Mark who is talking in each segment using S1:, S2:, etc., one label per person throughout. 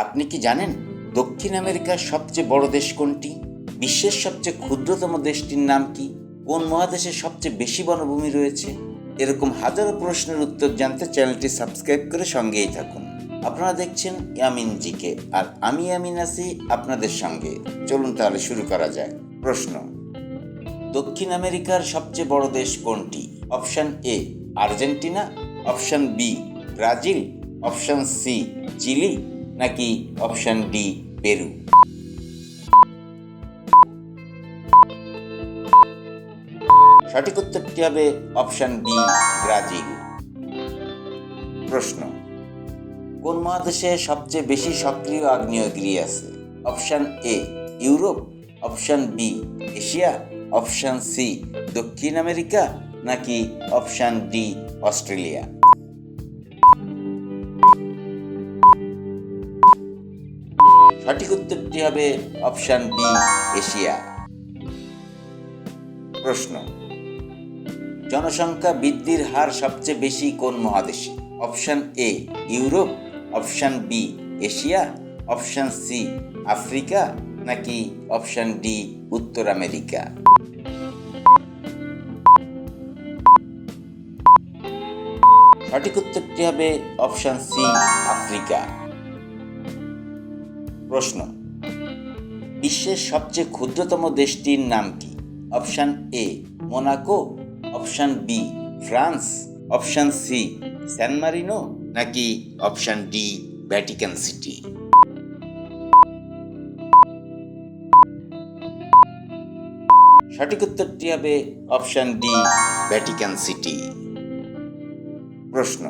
S1: আপনি কি জানেন দক্ষিণ আমেরিকার সবচেয়ে বড় দেশ কোনটি? বিশ্বের সবচেয়ে ক্ষুদ্রতম দেশটির নাম কি? কোন মহাদেশে সবচেয়ে বেশি বনভূমি রয়েছে? এরকম হাজারো প্রশ্নের উত্তর জানতে চ্যানেলটি সাবস্ক্রাইব করে সঙ্গেই থাকুন। আপনারা দেখছেন ইয়ামিন জিকে, আর আমি ইয়ামিন আছি আপনাদের সঙ্গে। চলুন তাহলে শুরু করা যাক। প্রশ্ন: দক্ষিণ আমেরিকার সবচেয়ে বড় দেশ কোনটি? Option A Argentina, option B Brazil, option C Chile, নাকি অপশন ডি পেরু? সঠিক উত্তরটি হবে অপশন বি ব্রাজিল। প্রশ্ন: কোন মহাদেশে সবচেয়ে বেশি সক্রিয় আগ্নেয়গিরি আছে? Option A Europe, option B Asia, option C দক্ষিণ আমেরিকা, নাকি অপশন ডি অস্ট্রেলিয়া? সঠিক উত্তরটি হবে অপশন বি এশিয়া। প্রশ্ন: জনসংখ্যা বৃদ্ধির হার সবচেয়ে বেশি কোন মহাদেশে? Option A Europe, option B Asia, option C Africa, নাকি অপশন ডি উত্তর আমেরিকা? সঠিক উত্তরটি হবে অপশন সি আফ্রিকা। প্রশ্ন: বিশ্বের সবচেয়ে ক্ষুদ্রতম দেশটির নাম কি? Option A Monaco, option B France, option C San Marino, নাকি অপশন ডি ভ্যাটিকান সিটি? সঠিক উত্তরটি হবে অপশন ডি ভ্যাটিকান সিটি। প্রশ্ন: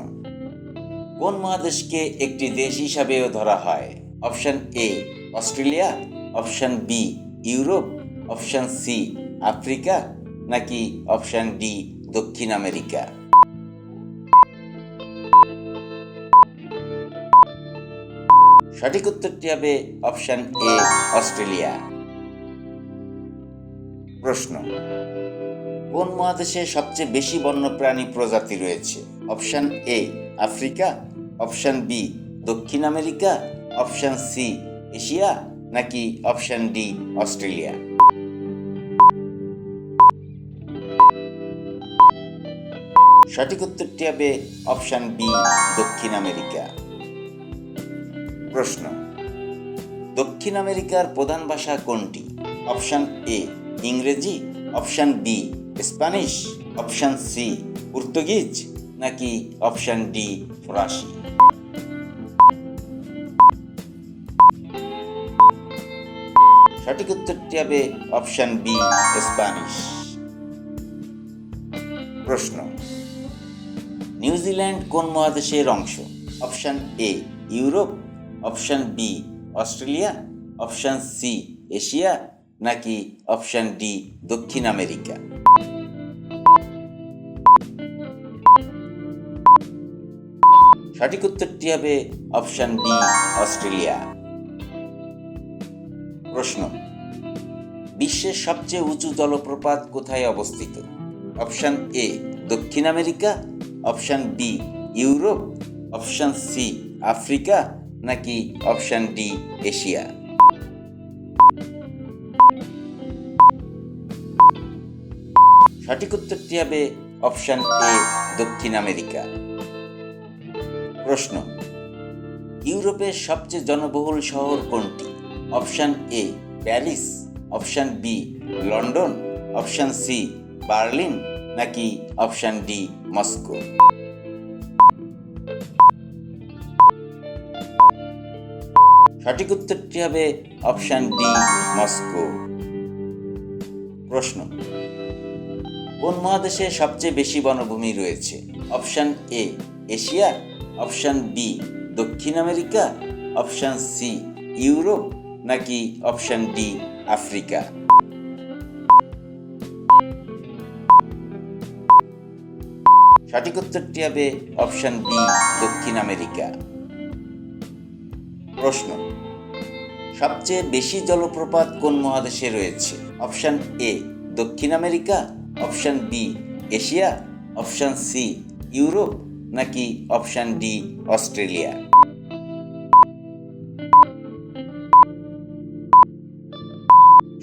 S1: কোন মহাদেশকে একটি দেশ হিসাবেও ধরা হয়? Option A Australia, option B Europe, option C Africa, নাকি অপশন ডি দক্ষিণ আমেরিকা? সঠিক উত্তরটি হবে অপশন এ অস্ট্রেলিয়া। প্রশ্ন: কোন মহাদেশে সবচেয়ে বেশি বন্যপ্রাণী প্রজাতি রয়েছে? Option A Africa, option B দক্ষিণ আমেরিকা, অপশন সি এশিয়া, নাকি অপশন ডি অস্ট্রেলিয়া? সঠিক উত্তরটি হবে অপশন বি দক্ষিণ আমেরিকা। প্রশ্ন: দক্ষিণ আমেরিকার প্রধান ভাষা কোনটি? অপশন এ ইংরেজি, option B Spanish, option C Portuguese, নাকি অপশন ডি ফরাসি? সঠিক উত্তরটি হবে অপশন বি স্প্যানিশ। প্রশ্ন: নিউজিল্যান্ড কোন মহাদেশের অংশ? Option A Europe, option B Australia, option C Asia, নাকি অপশন ডি দক্ষিণ আমেরিকা? সঠিক উত্তরটি হবে অপশন বি অস্ট্রেলিয়া। প্রশ্ন: বিশ্বের সবচেয়ে উঁচু জলপ্রপাত কোথায় অবস্থিত? অপশন এ দক্ষিণ America, option B Europe, option C Africa, নাকি অপশন ডি এশিয়া? সঠিক উত্তরটি হবে অপশন এ দক্ষিণ আমেরিকা। প্রশ্ন: ইউরোপের সবচেয়ে জনবহুল শহর কোনটি? Option A Paris, option B London, option C Berlin, নাকি অপশন ডি মস্কো? সঠিক উত্তরটি হবে অপশন ডি মস্কো। প্রশ্ন: কোন মহাদেশে সবচেয়ে বেশি বনভূমি রয়েছে? Option A Asia, option B দক্ষিণ আমেরিকা, অপশন সি ইউরোপ, নাকি অপশন ডি আফ্রিকা? সঠিক উত্তরটি হবে অপশন বি দক্ষিণ আমেরিকা। প্রশ্ন: সবচেয়ে বেশি জলপ্রপাত কোন মহাদেশে রয়েছে? অপশন এ দক্ষিণ America, option B Asia, option C Europe, নাকি অপশন ডি অস্ট্রেলিয়া?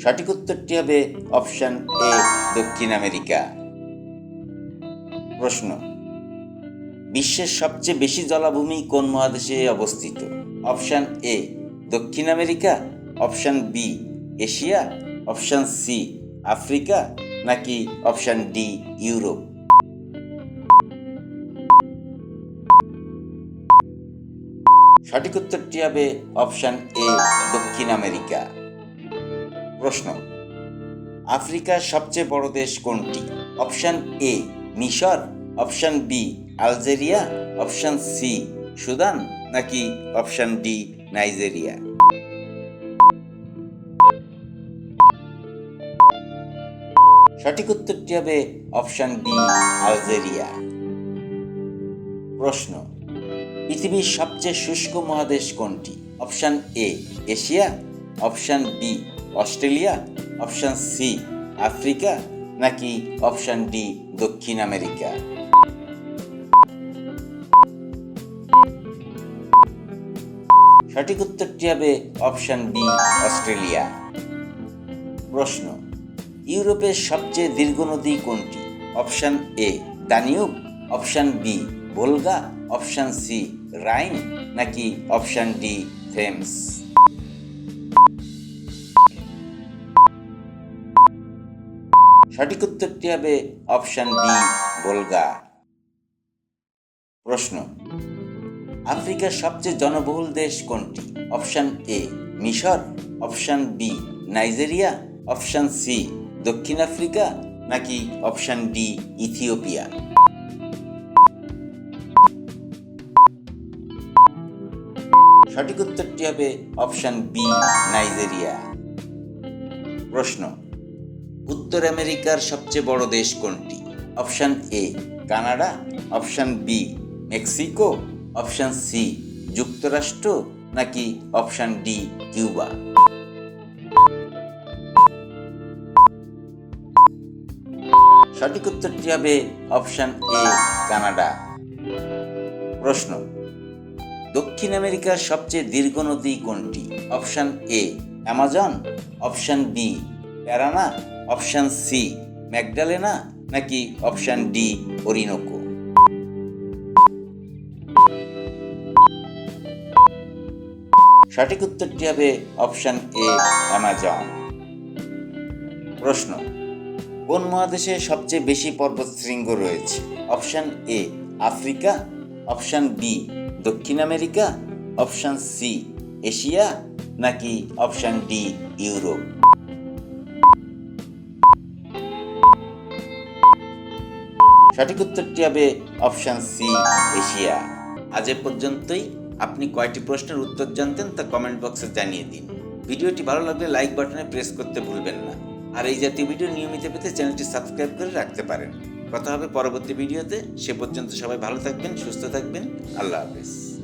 S1: সঠিক উত্তরটি হবে অপশন এ দক্ষিণ আমেরিকা। প্রশ্ন, বিশ্বের সবচেয়ে বেশি জলাভূমি কোন মহাদেশে অবস্থিত? অপশন এ দক্ষিণ America, option B Asia, option C Africa, নাকি অপশন ডি ইউরোপ? সঠিক উত্তরটি হবে অপশন এ দক্ষিণ আমেরিকা। প্রশ্ন, আফ্রিকার সবচেয়ে বড় দেশ কোনটি? অপশন এ মিশর, option B Algeria, option C Sudan, নাকি অপশন ডি নাইজেরিয়া? সঠিক উত্তরটি হবে অপশন বি আলজেরিয়া। প্রশ্ন, পৃথিবীর সবচেয়ে শুষ্ক মহাদেশ কোনটি? Option A Asia, option B Australia, option C Africa, নাকি অপশন ডি দক্ষিণ আমেরিকা? সঠিক উত্তরটি হবে অপশন বি অস্ট্রেলিয়া। প্রশ্ন, ইউরোপের সবচেয়ে দীর্ঘ নদী কোনটি? Option A Danube, option B Volga, option C Rhine, নাকি অপশন ডি থেমস? সঠিক উত্তরটি হবে অপশন বি ভোলগা। প্রশ্ন, আফ্রিকার সবচেয়ে জনবহুল দেশ কোনটি? অপশন এ মিশর, option B Nigeria, option C দক্ষিণ আফ্রিকা, নাকি অপশন ডি ইথিওপিয়া? সঠিক উত্তরটি হবে অপশন বি নাইজেরিয়া। প্রশ্ন, উত্তর আমেরিকার সবচেয়ে বড় দেশ কোনটি? Option A Canada, option B Mexico, option C যুক্তরাষ্ট্র, নাকি অপশন ডি কিউবা? সঠিক উত্তরটি হবে অপশন এ কানাডা। প্রশ্ন, দক্ষিণ আমেরিকার সবচেয়ে দীর্ঘ নদী কোনটি? Option A Amazon, option B Parana, option C Magdalena, নাকি অপশন ডি ওরিনোকো? সঠিক উত্তরটি হবে অপশন এ অ্যামাজন। প্রশ্ন, কোন মহাদেশে সবচেয়ে বেশি পর্বতশৃঙ্গ রয়েছে? Option A Africa, option B দক্ষিণ আমেরিকা, অপশন সি এশিয়া, নাকি অপশন ডি ইউরোপ? সঠিক উত্তরটি হবে অপশন সি এশিয়া। আজ এ পর্যন্তই। আপনি কয়টি প্রশ্নের উত্তর জানতেন তা কমেন্ট বক্সে জানিয়ে দিন। ভিডিওটি ভালো লাগলে লাইক বাটনে প্রেস করতে ভুলবেন না। আর এই জাতীয় ভিডিও নিয়মিত পেতে চ্যানেলটি সাবস্ক্রাইব করে রাখতে পারেন। কথা হবে পরবর্তী ভিডিওতে। সে পর্যন্ত সবাই ভালো থাকবেন, সুস্থ থাকবেন। আল্লাহ হাফেজ।